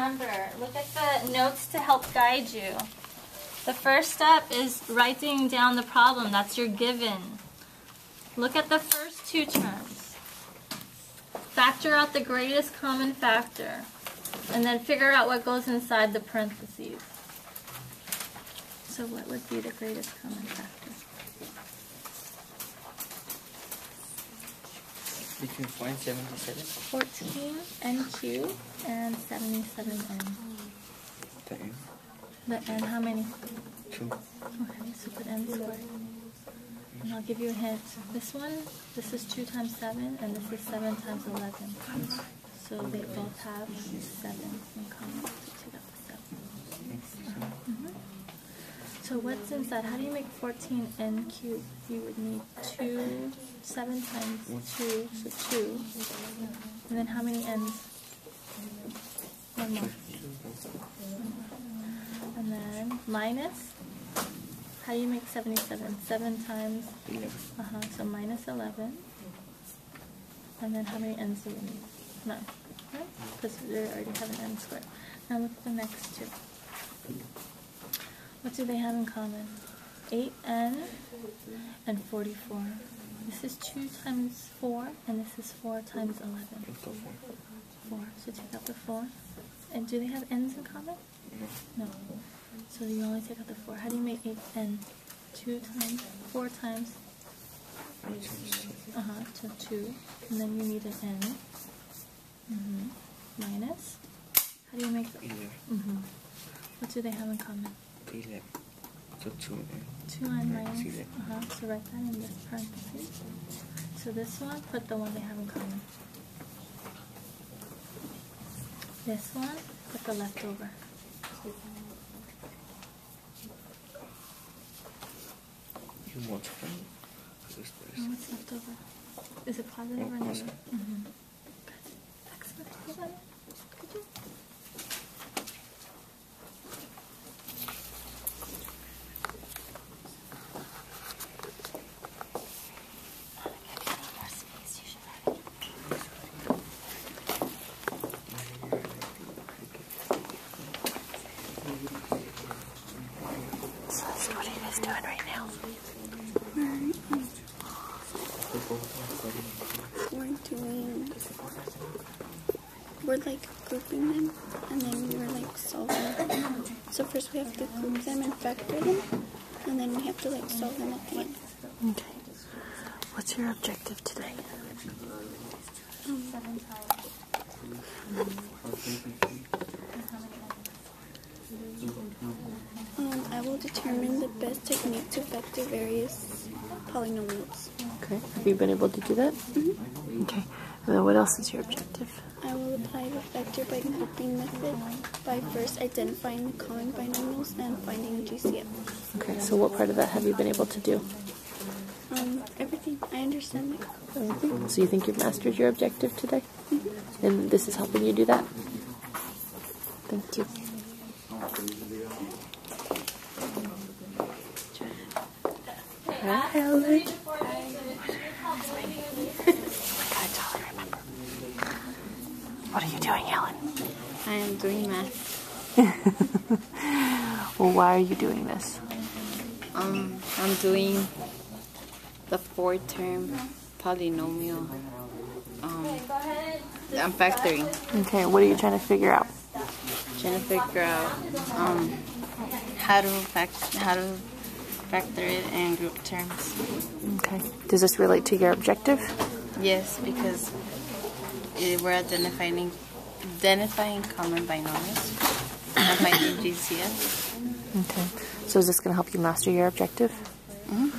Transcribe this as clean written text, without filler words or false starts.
remember. Look at the notes to help guide you. The first step is writing down the problem. That's your given. Look at the first two terms. Factor out the greatest common factor. And then figure out what goes inside the parentheses. So what would be the greatest common factor? Between 4 and 77? 14 NQ and 77N. The N? The N, how many? 2. Okay, so put N squared. And I'll give you a hint. This one, this is 2 times 7, and this is 7 times 11. So they both have 7 in common. So take out the 7. So what's inside? How do you make 14N cubed? You would need 7 times 2, so 2. And then how many N's? One more. And then minus, how do you make 77? 7 times, 11. So minus 11. And then how many N's do we need? None, right? Because we already have an N squared. Now look at the next two. What do they have in common? 8N and 44. This is 2 times 4, and this is 4 times 11. 4. So take out the 4. And do they have N's in common? No. So you only take out the 4. How do you make 8N? 2 times, 4 times, so 2. And then you need an N. Minus. How do you make 11. What do they have in common? 11. So 2N. 2N minus. So write that in this parentheses. So this one, put the one they have in common. This one, put the leftover. You multiply this place. What's left over? Is it positive or negative? Good. Excellent. You got it. Good job. So what are you guys doing right now? We're like grouping them, and then we're like solving them. So first we have to group them and factor them, and then we have to like solve them at the end. Okay. What's your objective today? I will determine the best technique to factor various polynomials. Okay. Have you been able to do that? Okay. And then what else is your objective? I will apply the factor by grouping method by first identifying the common binomials and finding GCF. Okay, so what part of that have you been able to do? Everything. I understand it. Everything? So you think you've mastered your objective today? And this is helping you do that? Thank you. Hi, Helen. What are you doing, Helen? I am doing math. Well, why are you doing this? I'm doing the 4-term polynomial. I'm factoring. Okay, what are you trying to figure out? Trying to figure out how to factor it in group terms. Okay. Does this relate to your objective? Yes, because we're identifying common binomials and finding GCF. Okay. So is this going to help you master your objective? Mm-hmm.